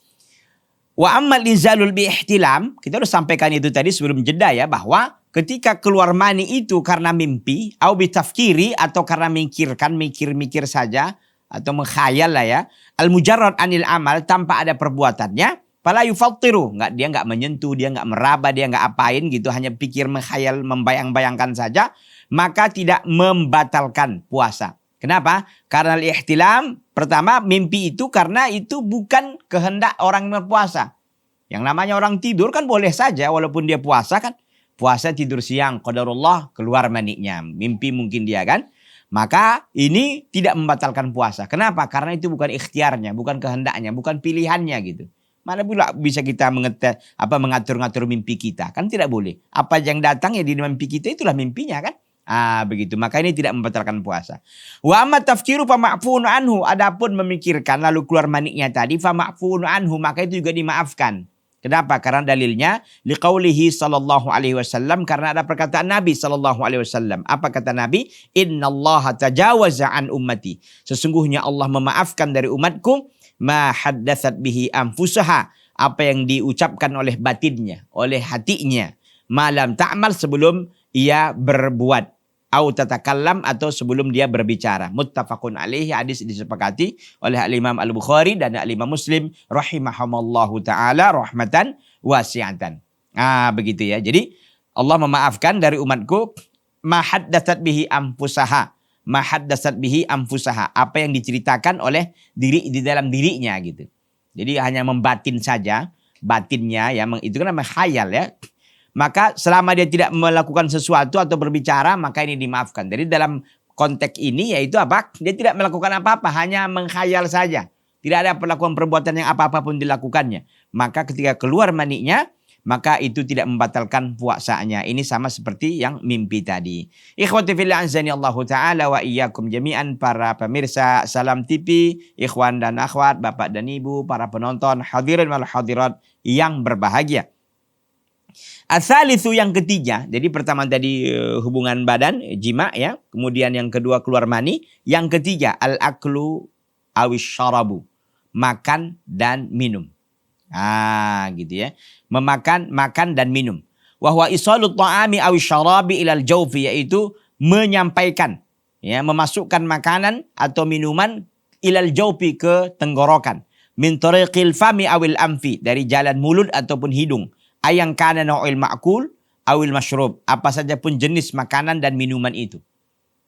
Speaker 1: Wa ammal inzalul biihtilam, kita udah sampaikan itu tadi sebelum jeda ya, bahwa ketika keluar mani itu karena mimpi, au bitafkiri, atau karena mikir-mikir saja, atau menghayal lah ya, al-mujarrad anil amal, tanpa ada perbuatannya, fala yufattiru, dia nggak menyentuh, dia nggak meraba, dia nggak apain gitu, hanya pikir, menghayal, membayang-bayangkan saja, maka tidak membatalkan puasa. Kenapa? Karena al-ihtilam, pertama mimpi itu karena itu bukan kehendak orang yang berpuasa. Yang namanya orang tidur kan boleh saja walaupun dia puasa kan. Puasa tidur siang, qadarullah keluar maniknya. Mimpi mungkin dia kan. Maka ini tidak membatalkan puasa. Kenapa? Karena itu bukan ikhtiarnya, bukan kehendaknya, bukan pilihannya gitu. Mana pula bisa kita mengatur-ngatur mimpi kita. Kan tidak boleh. Apa yang datang ya di mimpi kita itulah mimpinya kan. Begitu. Maka ini tidak membatalkan puasa. Wa amma tafkiru fa ma'fun anhu. Adapun memikirkan lalu keluar maniknya tadi fa ma'fun anhu, maka itu juga dimaafkan. Kenapa? Karena dalilnya liqaulihi sallallahu alaihi wasallam, karena ada perkataan Nabi sallallahu alaihi wasallam. Apa kata Nabi? Innallaha tajawaza an ummati. Sesungguhnya Allah memaafkan dari umatku ma haddatsat bihi anfusaha, apa yang diucapkan oleh batinnya, oleh hatinya. Malam ta'mal, sebelum ia berbuat. Au tatakallam, atau sebelum dia berbicara. Muttafaqun alaihi, hadis disepakati oleh Al-Imam Al-Bukhari dan Al-Imam Muslim rahimahumallahu taala rahmatan wasi'atan. Begitu ya. Jadi Allah memaafkan dari umatku ma haddatsat bihi anfusaha. Ma haddatsat bihi anfusaha, apa yang diceritakan oleh diri di dalam dirinya gitu. Jadi hanya membatin saja, batinnya ya, itu kan namanya khayal ya. Maka selama dia tidak melakukan sesuatu atau berbicara, maka ini dimaafkan. Jadi dalam konteks ini yaitu apa? Dia tidak melakukan apa-apa, hanya menghayal saja. Tidak ada perlakuan perbuatan yang apa-apa pun dilakukannya. Maka ketika keluar maniknya, maka itu tidak membatalkan puasanya. Ini sama seperti yang mimpi tadi. Ikhwati fillah azani Allah Ta'ala wa iyyakum jami'an, para pemirsa Salam TV, ikhwan dan akhwat, bapak dan ibu, para penonton, hadirin wal hadirat yang berbahagia. Asalitsu, yang ketiga. Jadi pertama tadi hubungan badan, jima ya. Kemudian yang kedua keluar mani. Yang ketiga al-aklu awis syarabu. Makan dan minum. Gitu ya. Makan dan minum. Wa huwa isalut ta'ami awis syarabi ilal jawfi, yaitu menyampaikan, ya, memasukkan makanan atau minuman ilal jawfi, ke tenggorokan. Min tariqil fami awil amfi, dari jalan mulut ataupun hidung. Ayang kana nau'il ma'kul awil masyrub, apa saja pun jenis makanan dan minuman itu.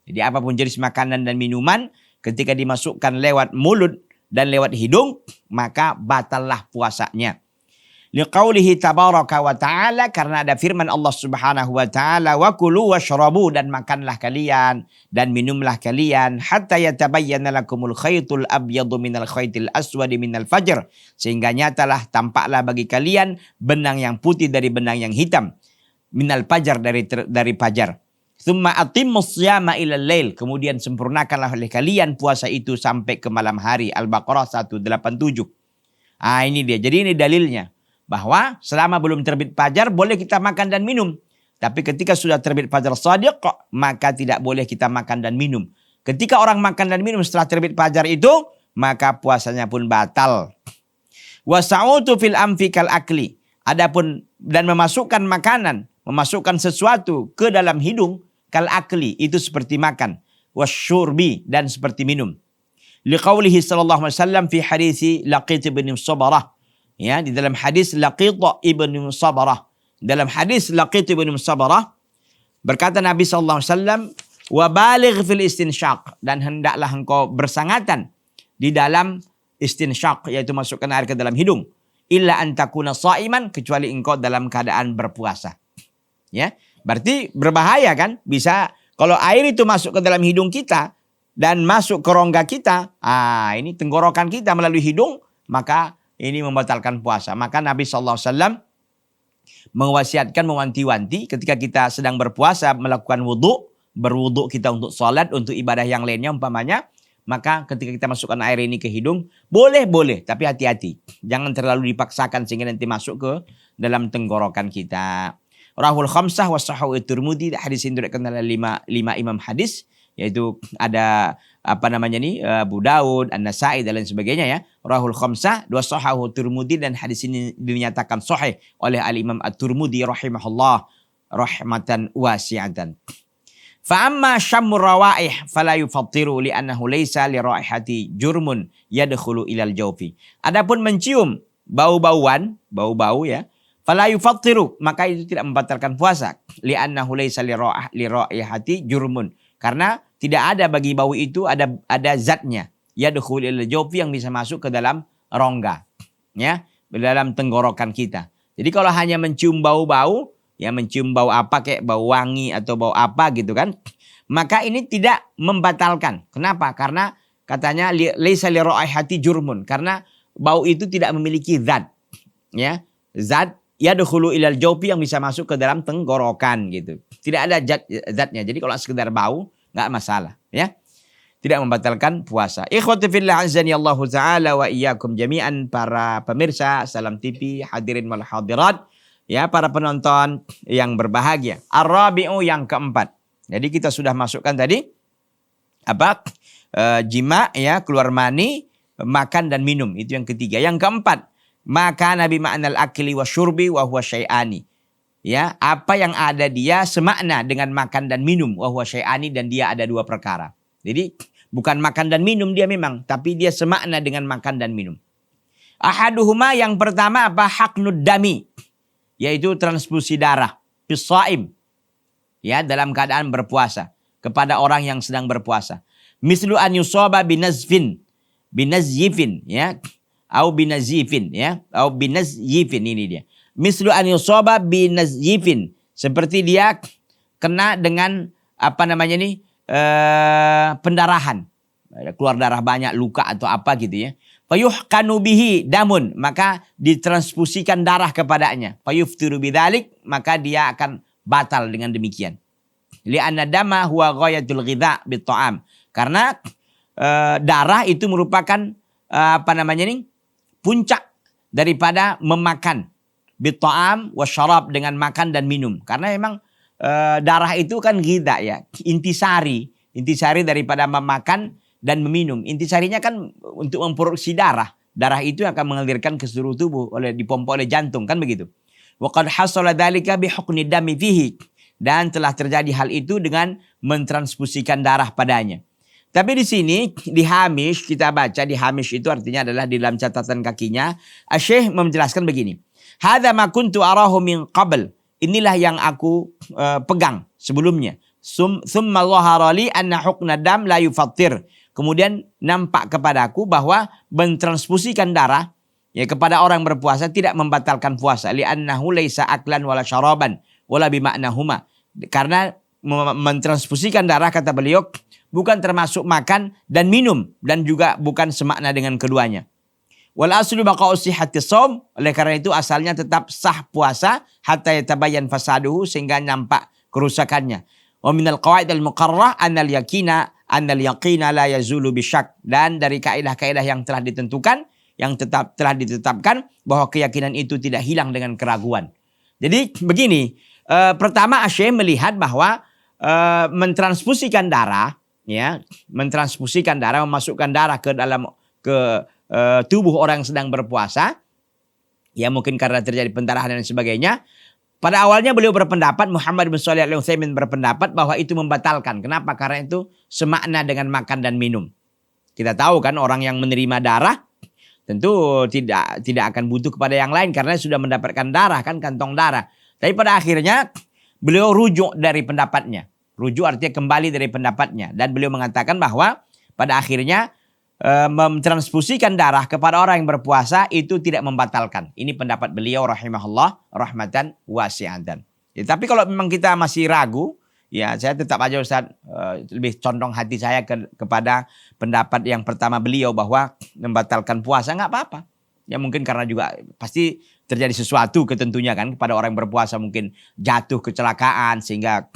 Speaker 1: Jadi apapun jenis makanan dan minuman, ketika dimasukkan lewat mulut dan lewat hidung, maka batallah puasanya. Liqaulihi tabaraka wa ta'ala, karena ada firman Allah Subhanahu wa ta'ala, wa kulu washrabu, dan makanlah kalian dan minumlah kalian, hatta yatabayyana lakumul khaytul abyadu minal khaytil aswadi minal fajr, sehingga nyatalah, tampaklah bagi kalian benang yang putih dari benang yang hitam, minal fajar, dari fajar. Tsumma atimmus siyama ilal lail, kemudian sempurnakanlah oleh kalian puasa itu sampai ke malam hari. Al-Baqarah 187. Ini dia. Jadi ini dalilnya, bahwa selama belum terbit fajar boleh kita makan dan minum. Tapi ketika sudah terbit fajar shadiq, maka tidak boleh kita makan dan minum. Ketika orang makan dan minum setelah terbit fajar itu, maka puasanya pun batal. Wasa'utu fil amfikal akli. Adapun dan memasukkan makanan, memasukkan sesuatu ke dalam hidung, kal akli, itu seperti makan. Wasyurbi, dan seperti minum. Liqaulihi sallallahu alaihi wasallam fi hadisi Laqit bin Sabarah. Ya, di dalam hadis Laqit ibn Sabarah. Dalam hadis Laqit ibn Sabarah, berkata Nabi sallallahu alaihi wasallam, wa baligh fil istinsyaq, dan hendaklah engkau bersangatan di dalam istinsyaq, yaitu masukkan air ke dalam hidung. Illa an takuna shaiman, kecuali engkau dalam keadaan berpuasa. Ya, berarti berbahaya kan? Bisa kalau air itu masuk ke dalam hidung kita dan masuk ke rongga kita, ini tenggorokan kita melalui hidung, maka ini membatalkan puasa. Maka Nabi SAW mewasiatkan, mewanti-wanti ketika kita sedang berpuasa melakukan berwudu kita untuk sholat, untuk ibadah yang lainnya umpamanya. Maka ketika kita masukkan air ini ke hidung, boleh, tapi hati-hati. Jangan terlalu dipaksakan sehingga nanti masuk ke dalam tenggorokan kita. Rahul khamsah wa sahahu at-Tirmidzi, hadis ini diriwayatkan oleh lima imam hadis, yaitu ada Abu Daud, An-Nasai dan lain sebagainya ya. Rahul khamsah wa sahahu Tirmidzi, dan hadis ini dinyatakan sahih oleh Al-Imam At-Tirmidzi rahimahullah rahmatan wasi'atan. Fa amma syammur rawaih fala yufattiru li'annahu laysa li raihati jurmun yadkhulu ilal jawfi. Adapun mencium bau-bauan, bau-bau ya, fala yufattiru, maka itu tidak membatalkan puasa. Li'annahu laysa li raihati jurmun, karena tidak ada bagi bau itu ada zatnya. Yadkhul ilal jawfi, yang bisa masuk ke dalam rongga, ya, di dalam tenggorokan kita. Jadi kalau hanya mencium bau-bau, ya mencium bau apa kayak bau wangi atau bau apa gitu kan, maka ini tidak membatalkan. Kenapa? Karena katanya laisa li raihati jurmun, karena bau itu tidak memiliki zat, ya, zat yadkhulu ilal jawfi, yang bisa masuk ke dalam tenggorokan gitu. Tidak ada zatnya. Jadi kalau sekedar bau nggak masalah, ya. Tidak membatalkan puasa. Ikhwati fillah azani Allah taala wa iyyakum jami'an, para pemirsa Salam TV, hadirin wal hadirat, ya, para penonton yang berbahagia. Ar-rabi'u, yang keempat. Jadi kita sudah masukkan tadi apa? Jima, ya, keluar mani, makan dan minum, itu yang ketiga. Yang keempat, maka nabi ma'nal akli wa syurbi wa huwa syai'ani. Ya, apa yang ada dia semakna dengan makan dan minum, wa huwa syai'ani, dan dia ada dua perkara. Jadi bukan makan dan minum dia memang, tapi dia semakna dengan makan dan minum. Ahaduhuma, yang pertama apa? Haqnud dami, yaitu transfusi darah, fisaim, ya, dalam keadaan berpuasa, kepada orang yang sedang berpuasa. Mislu an yusaba binazfin, binazyifin, ya, au binazifin, ya, au binazyifin, ini dia. Mislu an yusaba binazyifin, seperti dia kena dengan pendarahan, keluar darah banyak, luka atau apa gitu ya. Fayuhkanu bihi damun, maka ditransfusikan darah kepadanya. Fayuftiru bidzalik, maka dia akan batal dengan demikian. Li'anna dama huwa ghayatul ghidha bitta'am, karena darah itu merupakan puncak daripada memakan, bitta'am wasyarab, dengan makan dan minum. Karena memang darah itu kan ghidha, ya, intisari daripada memakan dan meminum. Intisarinya kan untuk memproduksi darah. Darah itu akan mengalirkan ke seluruh tubuh, dipompa oleh jantung, kan begitu. Wa qad hasala dzalika bi hukni dami fihi, dan telah terjadi hal itu dengan mentransfusikan darah padanya. Tapi di sini di hamish, kita baca di hamish, itu artinya adalah di dalam catatan kakinya, Syekh menjelaskan begini. Hadza ma kuntu arahu min qabl. Inilah yang aku pegang sebelumnya. Tsumma dhahara li anna hukna dam la yufattir. Kemudian nampak kepadaku bahwa mentransfusikan darah, ya, kepada orang berpuasa tidak membatalkan puasa. Li'annahu laisa aklan wala syaraban wala bima'nahuma. Karena mentransfusikan darah, kata beliau, bukan termasuk makan dan minum, dan juga bukan semakna dengan keduanya. Wal aslu baqa'u sihhatis shaum, oleh karena itu asalnya tetap sah puasa hatta yatabayyan fasaduhu, sehingga nampak kerusakannya. Wa minal qawaid al-muqarrarah annal yaqina la yazulu bisyak, dan dari kaidah-kaidah yang telah ditentukan, yang telah ditetapkan, bahwa keyakinan itu tidak hilang dengan keraguan. Jadi begini, pertama Syekh melihat bahwa mentransfusikan darah, ya, mentransfusikan darah, memasukkan darah ke dalam tubuh orang yang sedang berpuasa, ya, mungkin karena terjadi pendarahan dan sebagainya. Pada awalnya beliau berpendapat, Muhammad bin Shalih Al-Utsaimin berpendapat bahwa itu membatalkan. Kenapa? Karena itu semakna dengan makan dan minum. Kita tahu kan, orang yang menerima darah tentu tidak akan butuh kepada yang lain karena sudah mendapatkan darah, kan, kantong darah. Tapi pada akhirnya beliau rujuk dari pendapatnya. Rujuk artinya kembali dari pendapatnya, dan beliau mengatakan bahwa pada akhirnya mentransfusikan darah kepada orang yang berpuasa itu tidak membatalkan. Ini pendapat beliau rahimahullah rahmatan wasi'atan. Ya, tapi kalau memang kita masih ragu, ya, saya tetap aja Ustaz, lebih condong hati saya kepada pendapat yang pertama beliau, bahwa membatalkan puasa nggak apa-apa. Ya, mungkin karena juga pasti terjadi sesuatu ketentunya kan kepada orang yang berpuasa, mungkin jatuh kecelakaan sehingga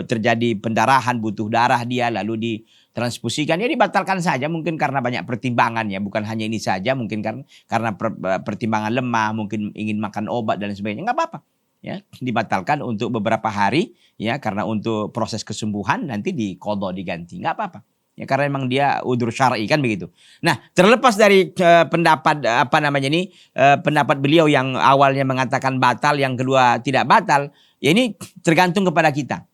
Speaker 1: terjadi pendarahan, butuh darah dia, lalu ditransfusikan, ya dibatalkan saja, mungkin karena banyak pertimbangan, ya, bukan hanya ini saja, mungkin karena pertimbangan lemah, mungkin ingin makan obat dan sebagainya, nggak apa-apa, ya, dibatalkan untuk beberapa hari, ya, karena untuk proses kesembuhan nanti diqadha, diganti, nggak apa-apa, Ya, karena memang dia udzur syar'i kan begitu. Nah, terlepas dari pendapat pendapat beliau yang awalnya mengatakan batal, yang kedua tidak batal, ya ini tergantung kepada kita.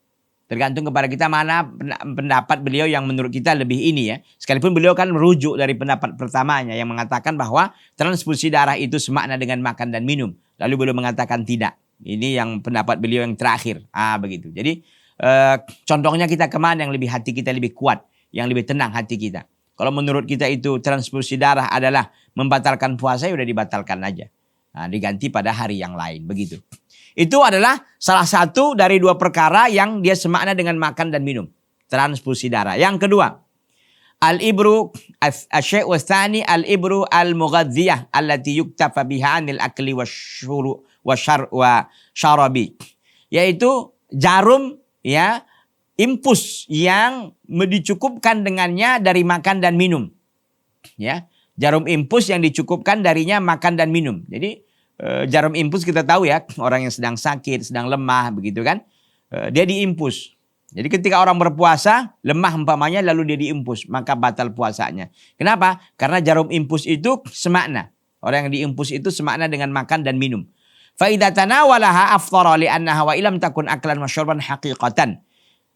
Speaker 1: Tergantung kepada kita mana pendapat beliau yang menurut kita lebih ini ya. Sekalipun beliau kan merujuk dari pendapat pertamanya yang mengatakan bahwa transfusi darah itu semakna dengan makan dan minum. Lalu beliau mengatakan tidak. Ini yang pendapat beliau yang terakhir. Begitu. Jadi contohnya kita kemana yang lebih hati kita lebih kuat, yang lebih tenang hati kita. Kalau menurut kita itu transfusi darah adalah membatalkan puasa, ya udah dibatalkan aja. Diganti pada hari yang lain. Begitu. Itu adalah salah satu dari dua perkara yang dia semakna dengan makan dan minum. Transfusi darah. Yang kedua, al-ibru asy-syai' tsani al-ibru al-mughadziyah allati yuktafa biha 'anil akli wa syarabi. Yaitu jarum ya, impus yang dicukupkan dengannya dari makan dan minum. Ya, jarum impus yang dicukupkan darinya makan dan minum. Jadi jarum impus kita tahu ya, orang yang sedang sakit, sedang lemah begitu kan, dia diimpus. Jadi ketika orang berpuasa lemah umpamanya lalu dia diimpus, maka batal puasanya. Kenapa? Karena jarum impus itu semakna. Orang yang diimpus itu semakna dengan makan dan minum. Fa idza tanawalaha afthara li annaha wa illam takun aklan wa syurban haqiqatan.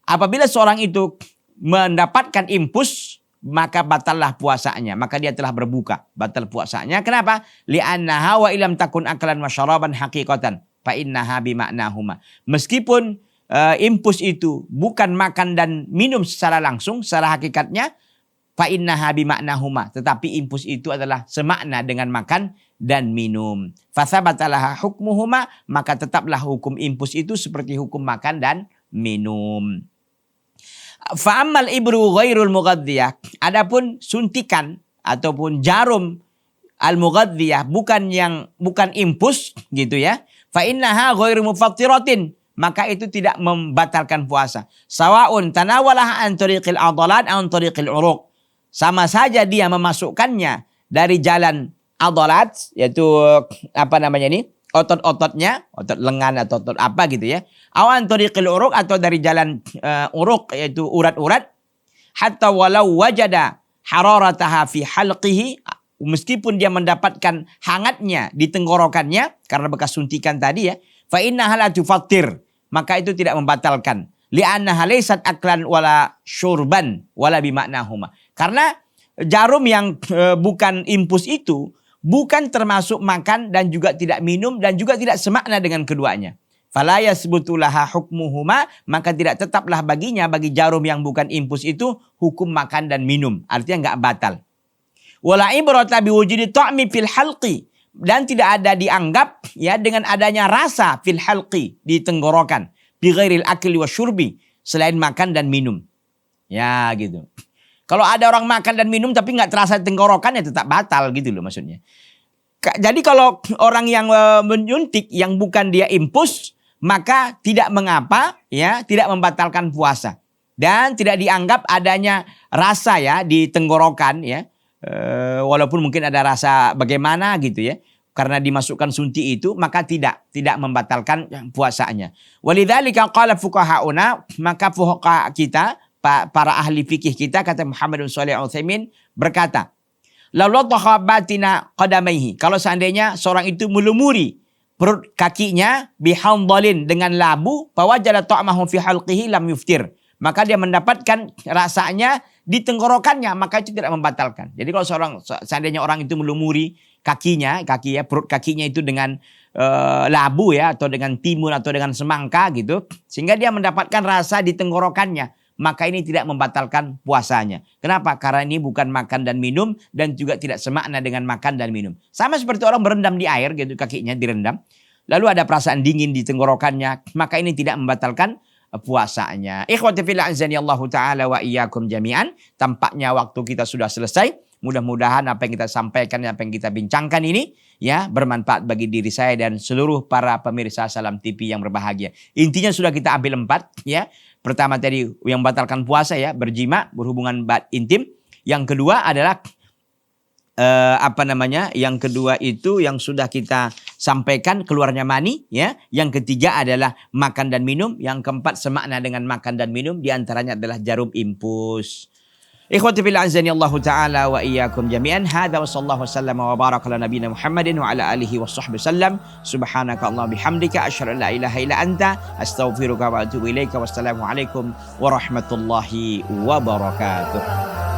Speaker 1: Apabila seorang itu mendapatkan impus, maka batallah puasanya, maka dia telah berbuka, batal puasanya. Kenapa? Li'annaha wa illam takun aklan wa syaraban haqiqatan fa innaha bima'nahuma. Meskipun impus itu bukan makan dan minum secara langsung, secara hakikatnya, fa innaha bima'nahuma, tetapi impus itu adalah semakna dengan makan dan minum. Fa tsabatalaha hukmuhuma, maka tetaplah hukum impus itu seperti hukum makan dan minum. Fa'ammal ibru ghairul mughadziyah. Adapun suntikan ataupun jarum al-mughadziyah bukan impus gitu ya. Fa innaha ghairu mufattiratin. Maka itu tidak membatalkan puasa. Sawa'un tanawalaha an tariqil adalat an tariqil uruq. Sama saja dia memasukkannya dari jalan adalat, yaitu otot-ototnya, otot lengan atau otot apa gitu ya. Awan tariqil uruq, atau dari jalan uruq, yaitu urat-urat. Hatta walau wajada hararataha fi halqihi, meskipun dia mendapatkan hangatnya di tenggorokannya karena bekas suntikan tadi ya. Fa innaha la tufattir, maka itu tidak membatalkan. Li'annaha laysat aklan wala syurban wala bimaknahuma. Karena jarum yang bukan impus itu bukan termasuk makan dan juga tidak minum dan juga tidak semakna dengan keduanya. Fala yasbutu laha hukmuhuma, maka tidak tetaplah baginya, bagi jarum yang bukan impus itu, hukum makan dan minum. Artinya enggak batal. Wala ibrata biwujudi ta'mi fil halqi, dan tidak ada dianggap ya dengan adanya rasa fil halqi, di tenggorokan, bi ghairil akli wa syurbi, selain makan dan minum. Ya gitu. Kalau ada orang makan dan minum tapi nggak terasa di tenggorokan, ya tetap batal gitu loh maksudnya. Jadi kalau orang yang menyuntik yang bukan dia impus, maka tidak mengapa ya, tidak membatalkan puasa. Dan tidak dianggap adanya rasa ya di tenggorokan ya. Walaupun mungkin ada rasa bagaimana gitu ya. Karena dimasukkan suntik itu, maka tidak membatalkan puasanya. Walidzalika qala fuqahauna, maka fuqaha kita, para ahli fikih kita, kata Muhammad bin Shalih Al-Utsaimin berkata, laula batina qadamaihi, kalau seandainya seorang itu melumuri perut kakinya bihamdalin, dengan labu, fawajada ta'mahu fi halqihi lam yuftir, maka dia mendapatkan rasanya di tenggorokannya, maka itu tidak membatalkan. Jadi kalau seandainya orang itu melumuri perut kakinya itu dengan labu ya, atau dengan timun atau dengan semangka gitu, sehingga dia mendapatkan rasa di tenggorokannya, maka ini tidak membatalkan puasanya. Kenapa? Karena ini bukan makan dan minum, dan juga tidak semakna dengan makan dan minum. Sama seperti orang berendam di air gitu, kakinya direndam, lalu ada perasaan dingin di tenggorokannya, maka ini tidak membatalkan puasanya. Ikhwati fillah azanillahu ta'ala wa iyyakum jami'an. Tampaknya waktu kita sudah selesai. Mudah-mudahan apa yang kita sampaikan, apa yang kita bincangkan ini ya bermanfaat bagi diri saya dan seluruh para pemirsa Salam TV yang berbahagia. Intinya sudah kita ambil 4 ya. Pertama tadi yang membatalkan puasa ya, berjima, berhubungan intim. Yang kedua adalah yang kedua itu yang sudah kita sampaikan, keluarnya mani ya. Yang ketiga adalah makan dan minum. Yang keempat semakna dengan makan dan minum, di antaranya adalah jarum impus. Ikhwati fillah azani Allah taala wa iyyakum jami'an. Hadza wa sallallahu wasallam wa baraka ala nabiyyina Muhammadin wa ala alihi washabbihi wasallam. Subhanaka Allah bihamdika asyhadu an la ilaha illa anta astaghfiruka wa atubu ilaika. Wassalamu alaikum warahmatullahi wabarakatuh.